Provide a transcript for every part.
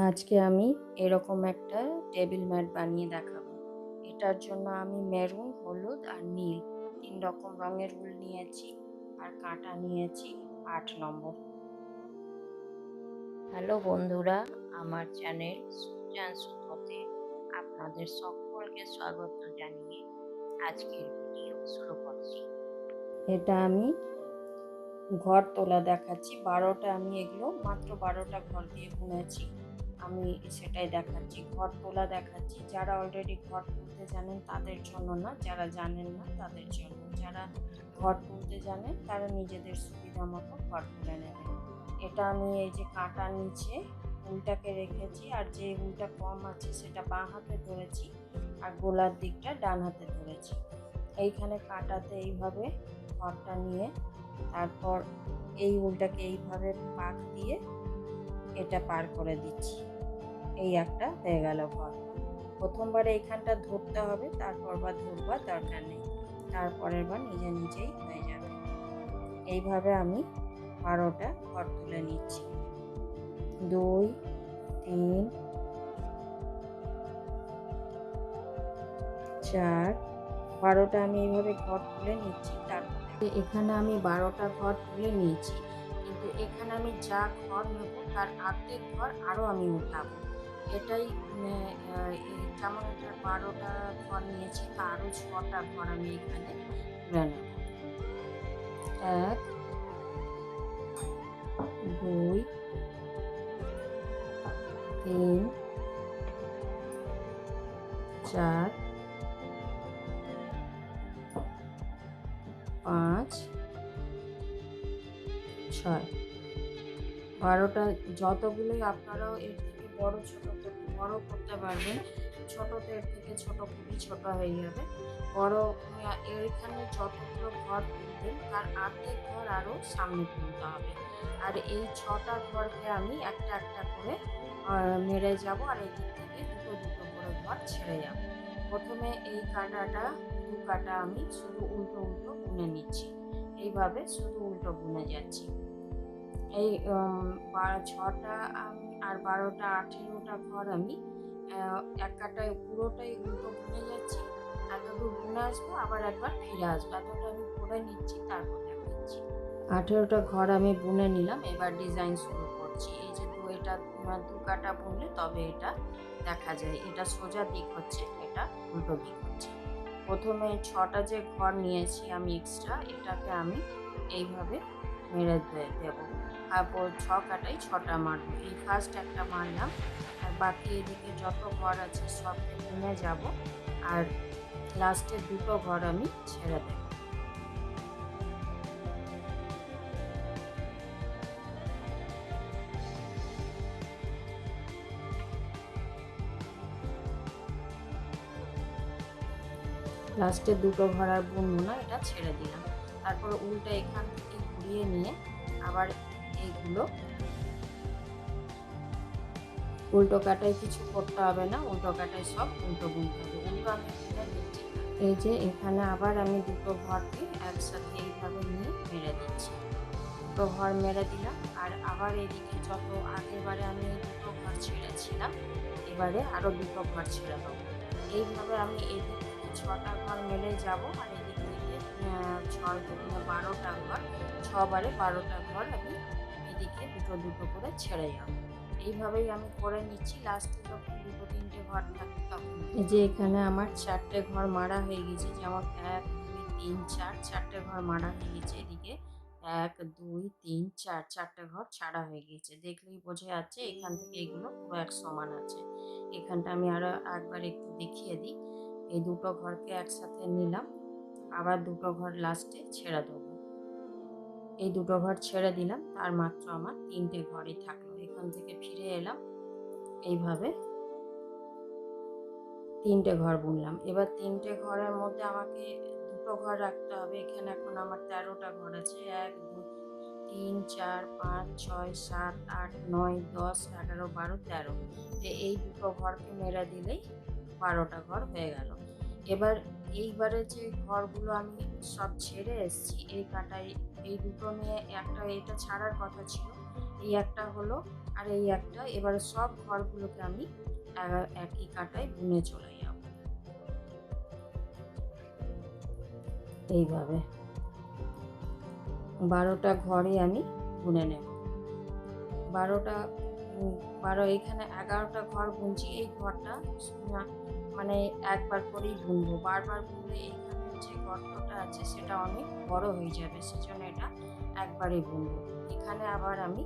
আজকে আমি এরকম একটা টেবিল ম্যাট বানিয়ে দেখাবো। এটার জন্য আমি মেরুন, হলুদ আর নীল 3 রকম রঙের উল নিয়েছি আর কাঁটা নিয়েছি 8 নম্বর। হ্যালো বন্ধুরা, আমার চ্যানেল সুচ&Sutoতে আপনাদের সকলকে স্বাগত জানিয়ে আজকের ভিডিও শুরু করছি। এটা আমি ঘর তোলা দেখাচ্ছি। 12টা আমি এগুলো মাত্র 12টা ঘর দিয়ে বুনেছি। আমি সেটাই দেখাচ্ছি, ঘর তোলা দেখাচ্ছি। যারা অলরেডি ঘর তুলতে জানেন তাদের জন্য না, যারা জানেন না তাদের জন্য। যারা ঘর তুলতে জানেন তারা নিজেদের সুবিধা মতো ঘর তুলে নেবেন। এটা আমি এই যে কাঁটার নিচে উলটাকে রেখেছি, আর যে উলটা কম আছে সেটা বাঁ হাতে ধরেছি আর গোলার দিকটা ডান হাতে ধরেছি। এইখানে কাঁটাতে এইভাবে ঘরটা নিয়ে তারপর এই উলটাকে এইভাবে পাক দিয়ে এটা পার করে দিচ্ছি। এই একটা হয়ে গেল ঘর। প্রথমবারে এইখানটা ধরতে হবে, তারপর বা ধরবার দরকার নেই, তারপরের বার নিজে নিজেই হয়ে যাবে। এইভাবে আমি 12টা ঘর তুলে নিচ্ছি। 2, 3, 4, 12টা আমি এইভাবে ঘর তুলে নিচ্ছি। তারপরে এখানে আমি 12টা ঘর তুলে নিয়েছি, কিন্তু এখানে আমি যা ঘর নেব তার অর্ধেক ঘর আরও আমি উঠাবো। এটাই যেমন এটা 12টা ঘর নিয়েছি, তা আরও 6টা ঘর আমি এখানে তুলে নেব। 1, 2, 3, 4, 5, 6, 12টা। যতগুলোই আপনারাও এর থেকে বড় করতে পারবেন। ছোটতে এর থেকে ছোট খুবই ছোট হয়ে যাবে। বড় এখানে যতগুলো ঘর তুলবেন তার অর্ধেক ঘর আরও সামনে তুলতে হবে। আর এই 6টা ঘরকে আমি একটা একটা করে মেরে যাব, আর এদিক থেকে দুটো দুটো করে ঘর ছেড়ে যাব। প্রথমে এই কাঁটাটা 2 কাঁটা আমি শুধু উল্টো উল্টো বুনে নিচ্ছি। এইভাবে শুধু উল্টো বুনে যাচ্ছি। এই 6টা আর 12টা 18টা ঘর আমি এক কাটায় পুরোটাই উল্টো বুনে যাচ্ছি। এতদূর বুনে আসবো, আবার একবার ফিরে আসবো। এতটা আমি করে নিচ্ছি, তারপর দেখাচ্ছি। 18টা ঘর আমি বুনে নিলাম, এবার ডিজাইন শুরু করছি। এই যে এটা 2 কাটা বুনলে তবে এটা দেখা যায়। এটা সোজা দিক হচ্ছে, এটা উল্টো দিক হচ্ছে। প্রথমে 6টা যে ঘর নিয়েছি আমি এক্সট্রা, এটাকে আমি এইভাবে মেরে দেবো। তারপর 6 কাটাই 6টা মারবো। এই ফার্স্ট একটা মারলাম, আর বাকি এদিকে যত ঘর আছে সবকে বুনে যাব, আর লাস্টের দুটো ঘর আমি ছেড়ে দেব। লাস্টের দুটো ঘর আর বুনবো না, এটা ছেড়ে দিলাম। তারপর উল্টা এখান থেকে ঘুরিয়ে নিয়ে আবার এইগুলো উল্টো কাটায় কিছু করতে হবে না, উল্টো কাটায় সব উল্টো বুনতে হবে। উল্টো আমি বুনে দিচ্ছি। এই যে এখানে আবার আমি দুটো ঘরকে একসাথে এইভাবে নিয়ে মেরে দিচ্ছি। দুটো ঘর মেরে দিলাম, আর আবার এদিকে যত আগেরবারে আমি দুটো ঘর ছেড়েছিলাম, এবারে আরও দুটো ঘর ছেড়ে দেবো। এইভাবে আমি এদিক থেকে 6টা ঘর মেরে যাব, আর এদিক থেকে 6 দুগুণে 12টা ঘর, 6 বারে 12টা ঘর আমি এদিকে দুটো দুটো করে ছেড়ে যাব। এইভাবেই আমি করে নিচ্ছি। লাস্টে যখন 2-3টে ঘর থাকে তখন এই যে এখানে আমার 4টে ঘর মারা হয়ে গেছে। যেমন 1, 2, 3, 4, 4টে ঘর মারা হয়ে গেছে। এদিকে 1, 2, 3, 4, 4টে ঘর ছাড়া হয়ে গেছে। দেখলেই বোঝা যাচ্ছে এখান থেকে এগুলো পুরো এক সমান আছে। এখানটা আমি আরও একবার একটু দেখিয়ে দিই। এই দুটো ঘরকে একসাথে নিলাম, আবার দুটো ঘর লাস্টে ছেড়ে দেবো। এই দুটো ঘর ছেড়ে দিলাম, তার মাত্র আমার 3টে ঘরই থাকলো। এখান থেকে ফিরে এলাম, এইভাবে 3টে ঘর বুনলাম। এবার 3টে ঘরের মধ্যে আমাকে দুটো ঘর রাখতে হবে। এখানে এখন আমার 13টা ঘর আছে। 1, 2, 3, 4, 5, 6, 7, 8, 9, 10, 11, 12, 13। এই দুটো ঘরকে মেরে দিলেই 12টা ঘর হয়ে গেল। এবার এইবারে যে ঘরগুলো আমি সব ছেড়ে এসেছি, এই কাটায় এই দুটো নিয়ে একটা এটা ছাড়ার কথা ছিল, এই একটা হলো, আর এই একটা। এবারে সব ঘরগুলোকে আমি একই কাটায় বুনে চলে যাব। এইভাবে 12টা ঘরে আমি বুনে নেব। 12 এখানে 11টা ঘর বুনছি। এই ঘরটা মানে একবার করেই বুনবো, বারবার বুনলে এইখানে যে গর্তটা আছে সেটা অনেক বড় হয়ে যাবে, সেজন্য এটা একবারই বুনবো। এখানে আবার আমি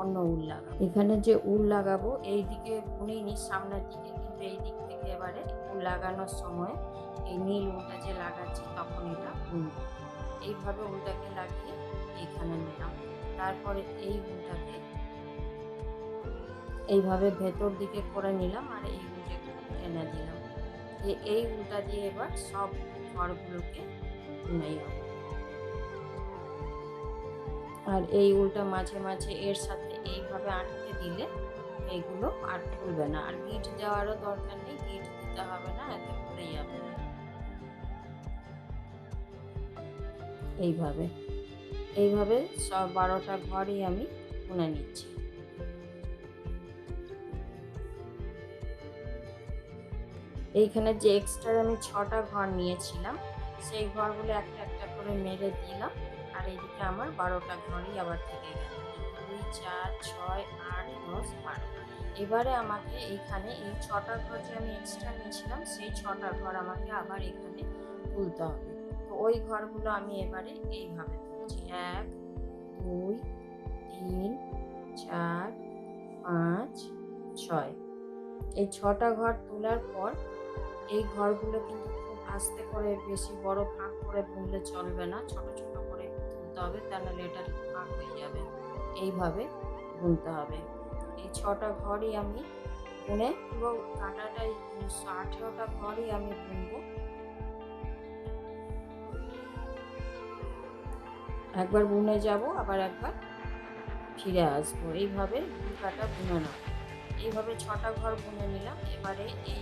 অন্য উল লাগাবো। এখানে যে উল লাগাবো এই দিকে বুনিনি, সামনের দিকে, কিন্তু এই দিক থেকে এবারে উল লাগানোর সময় এই নীল উলটা যে লাগাচ্ছি তখন এটা বুনবো। এইভাবে উলটাকে লাগিয়ে এইখানে নিলাম। তারপরে এই উলটাকে এইভাবে ভেতর দিকে করে নিলাম আর এই উলটাকে টেনে দিলাম। এই উলটা দিয়ে এবার সব ঘরগুলোকে বুনে যাবো। আর এই উলটা মাঝে মাঝে এর সাথে এইভাবে আটকে দিলে এইগুলো আর খুলবে না। আর গিট দেওয়ারও দরকার নেই, গিট দিতে হবে না, এতে খুলে যাবে। এইভাবে সব 12টা ঘরই আমি বুনে নিচ্ছি। এইখানে যে এক্সট্রা আমি 6টা ঘর নিয়েছিলাম সেই ঘরগুলো একটা একটা করে মেরে দিলাম। আর এইদিকে আমার 12টা ঘরই আবার থেকে গেল। 2, 4, 6, 8, 10, 12। এবারে আমাকে এইখানে এই 6টা ঘর যে আমি এক্সট্রা নিয়েছিলাম সেই 6টা ঘর আমাকে আবার এখানে তুলতে হবে। তো ওই ঘরগুলো আমি এবারে এইভাবে তুলছি। 1, 2, 3, 4, 5, 6। এই 6টা ঘর তোলার পর এই ঘরগুলো কিন্তু খুব আস্তে করে, বেশি বড় ফাঁক করে বুনলে চলবে না, ছোট ছোট করে তুলতে হবে, তা নাহলে এটা ফাঁক হয়ে যাবে। এইভাবে বুনতে হবে। এই 6টা ঘরই আমি বুনে পুরো কাঁটাটাই 18টা ঘরই আমি বুনবো। একবার বুনে যাব, আবার একবার ফিরে আসবো। এইভাবে 2 কাটা বুনে নেব। এইভাবে 6টা ঘর বুনে নিলাম। এবারে এই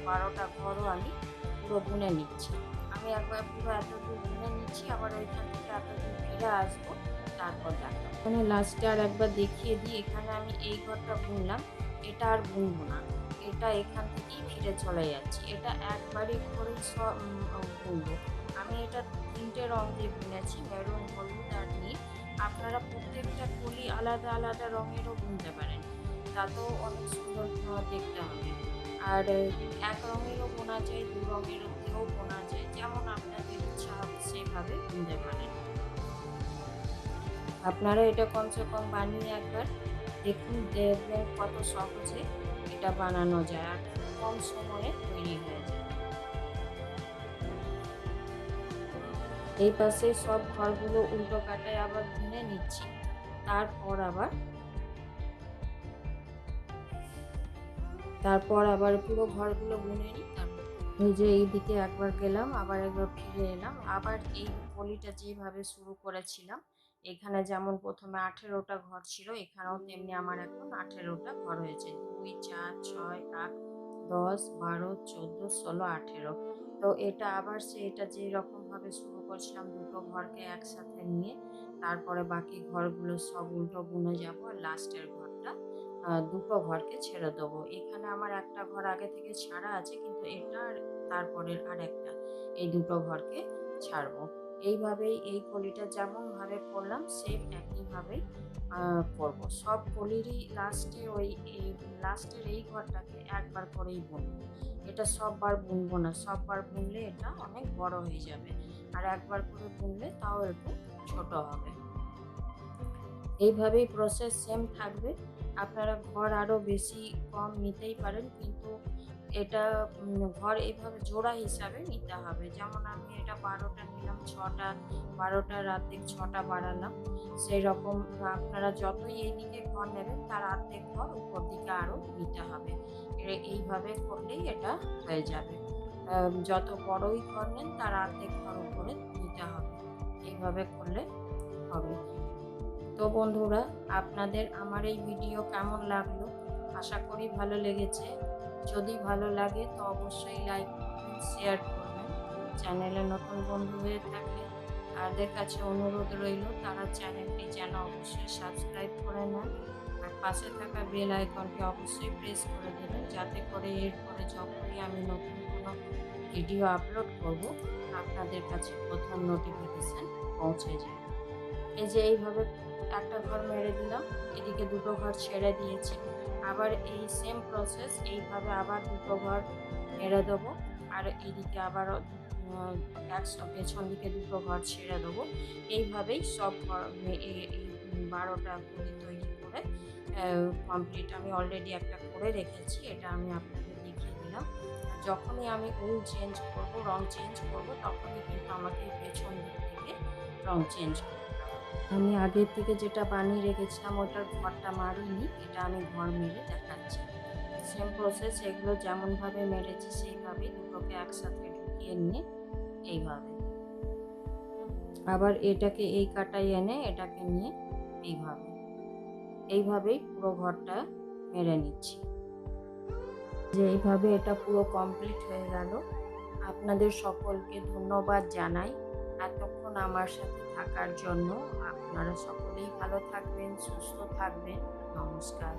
12টা ঘরও আমি পুরো বুনে নিচ্ছি। আমি একবার পুরো এতদূর বুনে নিচ্ছি, আবার ওইখান থেকে এতদূর ফিরে আসবো, তারপর দেখাবো। এখানে লাস্টে আর একবার দেখিয়ে দিই। এখানে আমি এই ঘরটা বুনলাম, এটা আর বুনবো না, এটা এখান থেকেই ফিরে চলে যাচ্ছি। এটা একবারই করেই সব বুনবো। আমি এটা 3টে রং দিয়ে বুনেছি, মেরুন, হলুদ আর নীল। আপনারা প্রত্যেকটা কলি আলাদা আলাদা রঙেরও বুনতে পারেন, তাতেও অনেক সুন্দর দেখতে হবে। আর এক রঙেরও বোনা যায়, 2 রঙেরও দিয়েও বোনা যায়, যেমন আপনাদের ইচ্ছা হবে সেভাবে বুনতে পারেন। আপনারা এটা কমসে কম বানিয়ে একবার দেখুন, দেখবেন কত সহজে এটা বানানো যায় আর খুব কম সময়ে তৈরি হয়ে যায়। এই পাশে সব ঘরগুলো উল্টো কাটায় আবার বুনে নিচ্ছি। তারপর আবার পুরো ঘরগুলো বুনে নিই। এই যে এইদিকে একবার গেলাম, আবার একবার ফিরে এলাম। আবার এই পলিটা যেভাবে শুরু করেছিলাম, এখানে যেমন প্রথমে 18টা ঘর ছিল, এখানেও তেমনি আমার এখন 18টা ঘর হয়েছে। 2, 4, 6, 8, 10, 12, 14, 16, 18। তো এটা আবার এটা যে রকম ভাবে শুরু করছিলাম, 2টো ঘরকে একসাথে নিয়ে তারপরে বাকি ঘরগুলো সব উল্টো বুনে যাব, আর লাস্টের ঘরটা 2টো ঘরকে ছেড়ে দেবো। এখানে আমার একটা ঘর আগে থেকে ছাড়া আছে, কিন্তু এটা আর তারপরের আরেকটা, এই 2টো ঘরকে ছাড়বো। এইভাবেই এই কলিটা যেমন ভাবে করলাম সেম একইভাবেই করব। সব কলিরই লাস্টে লাস্টের এই ঘরটাকে একবার করেই বুনবো। এটা সববার বুনবো না, সববার বুনলে এটা অনেক বড় হয়ে যাবে, আর একবার করে বুনলে তাও একটু ছোট হবে। এইভাবেই প্রসেস সেম থাকবে। আপনারা ঘর আরও বেশি কম নিতেই পারেন, কিন্তু এটা ঘর এইভাবে জোড়া হিসাবে নিতে হবে। যেমন আমি এটা 12টা নিলাম, 6টা 12টার অর্ধেক 6টা বাড়ালাম, সেই রকম আপনারা যতই এইদিকে ঘর নেবেন তার অর্ধেক ঘর উপর দিকে আরও নিতে হবে। এইভাবে করলেই এটা হয়ে যাবে। যত বড়ই ঘর নেন তার অর্ধেক ঘর উপরে নিতে হবে, এইভাবে করলে হবে। তো বন্ধুরা, আপনাদের আমার এই ভিডিও কেমন লাগলো? আশা করি ভালো লেগেছে। যদি ভালো লাগে তো অবশ্যই লাইক করবেন, শেয়ার করবেন। চ্যানেলে নতুন বন্ধু হয়ে থাকলে তাদের কাছে অনুরোধ রইল তারা চ্যানেলটি যেন অবশ্যই সাবস্ক্রাইব করে নেন আর পাশে থাকা বেল আইকনটি অবশ্যই প্রেস করে দেবেন, যাতে করে এরপরে যখনই আমি নতুন কোনো ভিডিও আপলোড করব আপনাদের কাছে প্রথম নোটিফিকেশান পৌঁছে যায়। এই যে এইভাবে একটা ঘর মেরে দিলাম, এদিকে দুটো ঘর ছেড়ে দিয়েছি। আবার এই সেম প্রসেস এইভাবে আবার দুটো ঘর মেরে দেবো, আর এদিকে আবারও পেছন দিকে দুটো ঘর ছেড়ে দেবো। এইভাবেই সব ঘর এই 12টা পুঁতি তৈরি করে কমপ্লিট। আমি অলরেডি একটা করে রেখেছি, এটা আমি আপনাদের দেখিয়ে দিলাম। যখনই আমি উল চেঞ্জ করব, রং চেঞ্জ করব, তখনই কিন্তু আমাকে পেছন দিক থেকে রং চেঞ্জ করতে হবে। আমি আগের থেকে যেটা বানিয়ে রেখেছিলাম ওটার ঘরটা মারিনি, এটা আমি ঘর মেরে দেখাচ্ছি। সেম প্রসেস, এগুলো যেমনভাবে মেরেছি সেইভাবেই দুটোকে একসাথে ঢুকিয়ে নিয়ে এইভাবে আবার এটাকে এই কাটাই এনে এটাকে নিয়ে এইভাবেই পুরো ঘরটা মেরে নিচ্ছি। যে এইভাবে এটা পুরো কমপ্লিট হয়ে গেল। আপনাদের সকলকে ধন্যবাদ জানাই এতক্ষণ আমার সাথে থাকার জন্য। আপনারা সকলেই ভালো থাকবেন, সুস্থ থাকবেন। নমস্কার।